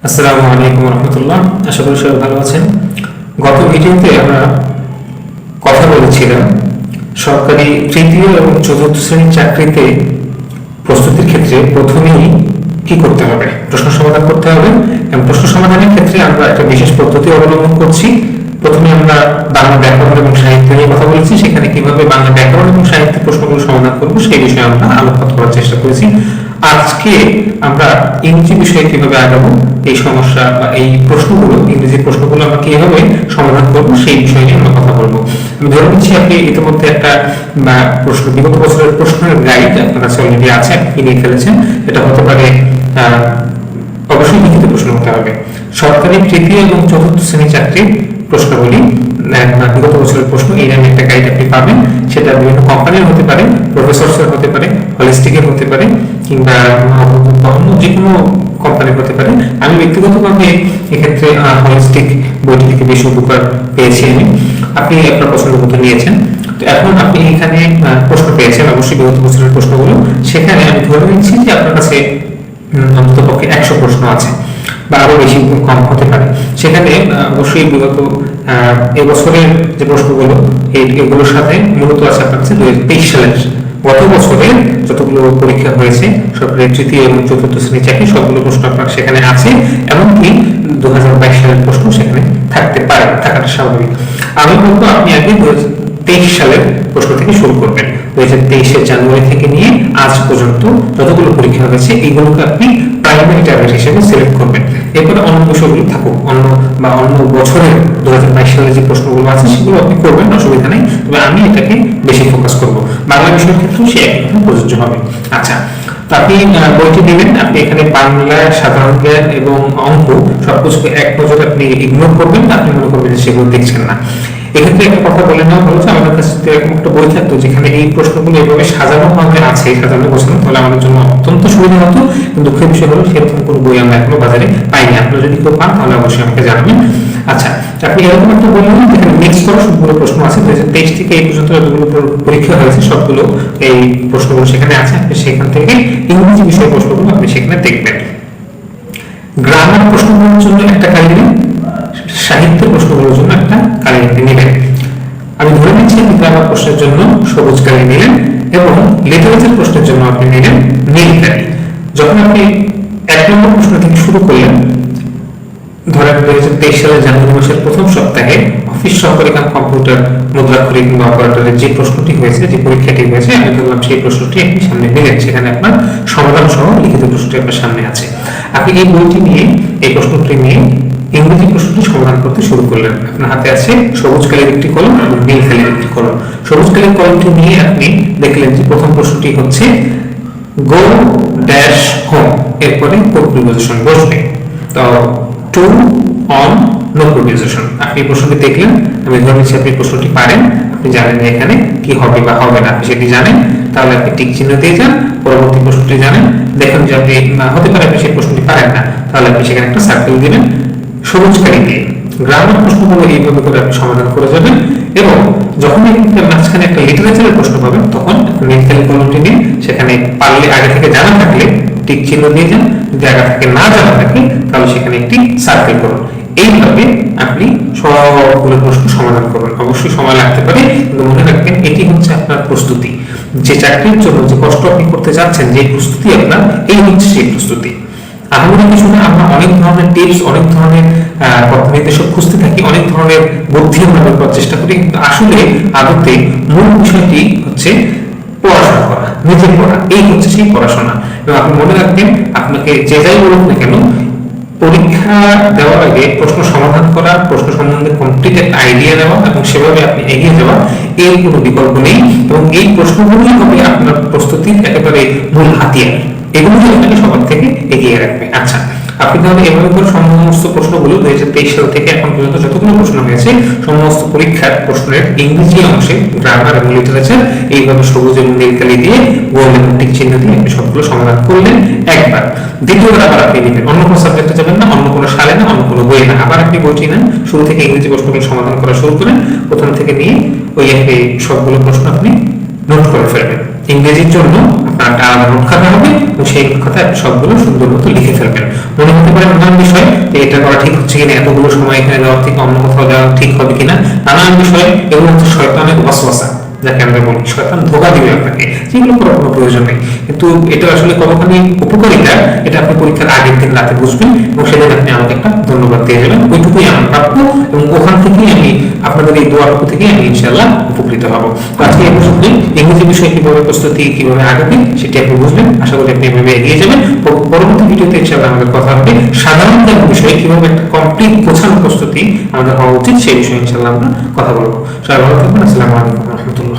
আসসালামু আলাইকুম রহমতুল্লাহ। আশা করি সবাই ভালো আছেন। গত ভিডিওতে আমরা কথা বলেছিলাম সরকারি তৃতীয় এবং চতুর্থ শ্রেণীর চাকরিতে প্রস্তুতির ক্ষেত্রে প্রথমেই কি করতে হবে, প্রশ্ন সমাধান করতে হবে। এবং প্রশ্ন সমাধানের ক্ষেত্রে আমরা একটা বিশেষ পদ্ধতি অবলম্বন করছি। প্রথমে আমরা বাংলা ব্যাকরণ এবং সাহিত্য নিয়ে কথা বলেছি, সেখানে কিভাবে বাংলা ব্যাকরণ এবং সাহিত্যের প্রশ্নগুলো সমাধান করবো সেই বিষয়ে আমরা আলোকপাত করার চেষ্টা করেছি। আজকে আমরা ইংরেজি বিষয়ে কিভাবে আগাবো, এই সমস্যা বা এই প্রশ্নগুলো, ইংরেজি প্রশ্নগুলো আমরা কিভাবে সমাধান করবো সেই বিষয় নিয়ে আমরা কথা বলবো। আমি ধরে নিচ্ছি আপনি ইতিমধ্যে একটা প্রশ্ন, বিগত বছরের প্রশ্নের গাইড আপনার কাছে অলরেডি আছে, আপনি কিনে ফেলেছেন। এটা হতে পারে অবশ্যই লিখিত প্রশ্ন হতে হবে। সরকারি তৃতীয় এবং চতুর্থ শ্রেণী চাকরির প্রশ্নগুলি বিগত বছরের প্রশ্ন, এই নামে একটা গাইড আপনি পাবেন। সেটা বিভিন্ন কোম্পানির হতে পারে, প্রফেসরসের হতে পারে, হলিস্টিকের হতে পারে, কিংবা অন্য যে কোনো কোম্পানির হতে পারে। আমি ব্যক্তিগতভাবে এক্ষেত্রে হলিস্টিক বইটি থেকে বেশি উপকার পেয়েছি। আপনি আপনার পছন্দ মতো নিয়েছেন। তো এখন আপনি এখানে প্রশ্ন পেয়েছেন অবশ্যই বিগত বছরের প্রশ্নগুলো। সেখানে আমি ধরে নিচ্ছি যে আপনার কাছে অন্ততপক্ষে 100 প্রশ্ন আছে বা আরো বেশি কম হতে পারে। সেখানে অবশ্যই বিগত এবছরের যে প্রশ্নগুলো এগুলোর সাথে মূলত আছে আপনার কাছে 2023 সালের, গত বছরের যতগুলো পরীক্ষা হয়েছে সরকারি তৃতীয় এবং চতুর্থ শ্রেণীর চাকরি সবগুলো প্রশ্ন আপনার সেখানে আছে। এমনকি 2022 সালের প্রশ্ন সেখানে থাকতে পারে, থাকাটা স্বাভাবিক। আমি বলবো আপনি আগে 2023 সালের প্রশ্ন থেকে শুরু করবেন। 2023 জানুয়ারি থেকে নিয়ে আজ পর্যন্ত যতগুলো পরীক্ষা হয়েছে এইগুলোকে আপনি প্রাইমারি টার্গেট হিসেবে সিলেক্ট করবেন। এরপরে অন্য বিষয়গুলো থাকুক, অন্য বছরের 2022 সালের যে প্রশ্নগুলো আছে সেগুলো আপনি করবেন, অসুবিধা নেই। তবে আমি এটাকে বেশি ফোকাস করব। বাংলা বিষয়ের ক্ষেত্রেও সে একই কথা প্রযোজ্য হবে। আচ্ছা, তো আপনি বইটি দিবেন। আপনি এখানে বাংলা, সাধারণ জ্ঞান এবং অঙ্ক সবকিছুকে এক নজরে আপনি ইগনোর করবেন, আপনি মনে করবেন যে সেগুলো দেখছেন না। এক্ষেত্রে একটা কথা বলে নেওয়া ভালো যে আমাদের কাছে এরকম একটা বই থাকতো যেখানে এই প্রশ্নগুলো এভাবে সাজানো ভাবে আছে, সাজানো গোছানো, তাহলে আমাদের জন্য অত্যন্ত সুবিধা হতো। কিন্তু দুঃখের বিষয় হলো সেরকম কোনো বই আমরা এখনো বাজারে পাইনি। আপনারা যদি কেউ পান তাহলে অবশ্যই আমাকে জানাবেন। আচ্ছা, আপনি এরকম একটা বই নেবেন যেখানে মিক্স করা সবগুলো প্রশ্ন আছে। 2023 থেকে এই পর্যন্ত যতগুলো পরীক্ষা হয়েছে সবগুলো এই প্রশ্নগুলো সেখানে আছে। আপনি সেখান থেকে ইংরেজি বিষয় প্রশ্নগুলো আপনি সেখানে দেখবেন। গ্রামার প্রশ্নগুলোর জন্য একটা কালি নেবেন, সাহিত্য প্রশ্নগুলোর জন্য একটা কালি নেবেন। আমি ধরে নিচ্ছি আপনি গ্রামার প্রশ্নের জন্য সবুজ কালি নিলেন এবং লিটারেচার প্রশ্নের জন্য আপনি নিলেন নীল কালি। যখন আপনি 1 নম্বর প্রশ্ন থেকে শুরু করলেন, ধরেন 2023 সালের জানুয়ারি মাসের প্রথম সপ্তাহে অফিস সহকারী কাম কম্পিউটার মুদ্রাক্ষরী কিংবা অপারেটরের যে প্রশ্নটি হয়েছে, যে পরীক্ষাটি হয়েছে, আমি ধরলাম সেই প্রশ্নটি আপনি সামনে নিলেন। সেখানে আপনার সমাধান সহ লিখিত প্রশ্নটি আপনার সামনে আছে। আপনি এই বইটি নিয়ে, এই প্রশ্নটি নিয়ে ইংরেজি প্রশ্নটি সমাধান করতে শুরু করলেন। আপনার হাতে আছে সবুজ কালির একটি কলম এবং নীল কালির একটি কলম। সবুজ কালির কলমটি নিয়ে আপনি দেখলেন যে প্রথম প্রশ্নটি হচ্ছে গো ড্যাশ হোম, এরপরে প্রিপোজিশন বসবে। তো টু, অন, নো প্রিপোজিশন। আপনি প্রশ্নটি দেখলেন, আমি ধরে নিচ্ছি আপনি প্রশ্নটি পারেন, আপনি জানেন যে এখানে কি হবে বা হবে না, আপনি সেটি জানেন। তাহলে আপনি টিক চিহ্ন দিয়ে যান। পরবর্তী প্রশ্নটি জানেন, দেখেন যে আপনি হতে পারে আপনি সেই প্রশ্নটি পারেন না, তাহলে আপনি সেখানে একটা সার্কেল দিবেন সবুজ কালি দিয়ে। গ্রামার প্রশ্নগুলো এইভাবে করে আপনি সমাধান করে যাবেন। এবং যখন মাঝখানে একটা লিটারেচারের প্রশ্ন পাবেন তখন নীল কালি কলমটি নিয়ে সেখানে পারলে আগে থেকে জানা থাকলে টিক চিহ্ন দিয়ে যান, যদি আগে থেকে না জানা থাকে তাহলে সেখানে একটি সার্কেল করুন। এইভাবে আপনি সবগুলো প্রশ্ন সমাধান করবেন। অবশ্যই সময় লাগতে পারে, কিন্তু মনে রাখবেন এটি হচ্ছে আপনার প্রস্তুতি। যে চাকরির জন্য যে কষ্ট আপনি করতে যাচ্ছেন, যে প্রস্তুতি আপনার, এই হচ্ছে সেই প্রস্তুতি। আমাদের পিছনে আমরা অনেক ধরনের টিপস, অনেক ধরনের নির্দেশক খুঁজতে থাকি, অনেক ধরনের বুদ্ধি আমরা বের করার চেষ্টা করি, কিন্তু আসলে আদতে মূল বিষয়টি হচ্ছে পড়াশোনা করা, নিজে পড়া। এই হচ্ছে সেই পড়াশোনা। এবং আপনি মনে রাখবেন, আপনাকে যে যাই বলুক না কেন, পরীক্ষা দেওয়ার আগে প্রশ্ন সমাধান করা, প্রশ্ন সম্বন্ধে কমপ্লিট একটা আইডিয়া নেওয়া এবং সেভাবে আপনি এগিয়ে যাওয়া, এর কোনো বিকল্প নেই। এবং এই প্রশ্নগুলোই হবে আপনার প্রস্তুতির একেবারে মূল হাতিয়ার। এগুলো আপনাকে সবার থেকে এগিয়ে রাখবে। আচ্ছা, আপনি তাহলে এভাবে করে সমস্ত প্রশ্নগুলো 2023 সাল থেকে এখন পর্যন্ত যতগুলো প্রশ্ন হয়েছে সমস্ত পরীক্ষার প্রশ্নের ইংরেজি অংশে গ্রামার এবং লিটারেচার এইভাবে সবুজ এবং নীল কালি দিয়ে গোল এবং টিক চিহ্ন দিয়ে আপনি সবগুলো সমাধান করলেন একবার। দ্বিতীয়বার আবার আপনি দিবেন, অন্য কোনো সাবজেক্টে যাবেন না, অন্য কোনো সালে না, অন্য কোনো বইয়ে না, আবার আপনি বইটি নেন, শুরু থেকে ইংরেজি প্রশ্নগুলো সমাধান করা শুরু করেন। প্রথম থেকে নিয়ে ওই সবগুলো প্রশ্ন আপনি নোট করে ফেলবেন। ইংরেজির জন্য আপনার আলাদা নোট খাতা হবে এবং সেই নোট খাতায় আপনি সবগুলো সুন্দর মতো লিখে ফেলবেন। মনে হতে পারে প্রধান বিষয় এটা করা ঠিক হচ্ছে কিনা, এতগুলো সময় এখানে দেওয়ার থেকে অন্য কোথাও দেওয়া ঠিক হবে কিনা, নানান বিষয়ে। এগুলো হচ্ছে শয়তানের ওয়াসওয়াসা, যাকে আমরা বলি শয়তান ধোঁকা দিবে আপনাকে, যেগুলো করার কোনো প্রয়োজন নেই। কিন্তু এটা আসলে কতখানি উপকারিতা এটা আপনি পরীক্ষার আগের দিন রাতে বুঝবেন, এবং সেদিন আপনি আমাকে একটা ধন্যবাদ দিয়ে যাবেন। ওইটুকুই আমার প্রাপ্য, এবং ওখান থেকেই আমি আপনাদের এই দোয়াটুকু থেকে আমি ইনশাআল্লাহ উপকৃত হব। তো আজকে এই পর্যন্তই। ইংরেজি বিষয়ে কিভাবে প্রস্তুতি কিভাবে আগাবে সেটি আপনি বুঝবেন, আশা করি আপনি এভাবে এগিয়ে যাবেন। পরবর্তী ভিডিওতে ইনশাআল্লাহ আমাদের কথা হবে সাধারণ জ্ঞান বিষয়ে কিভাবে একটা কমপ্লিট গোছানো প্রস্তুতি আমাদের হওয়া উচিত, সেই বিষয়ে ইনশাআল্লাহ আমরা কথা বলবো। সবাই ভালো থাকবেন। আসসালামু আলাইকুম ওয়া রাহমাতুল্লাহ।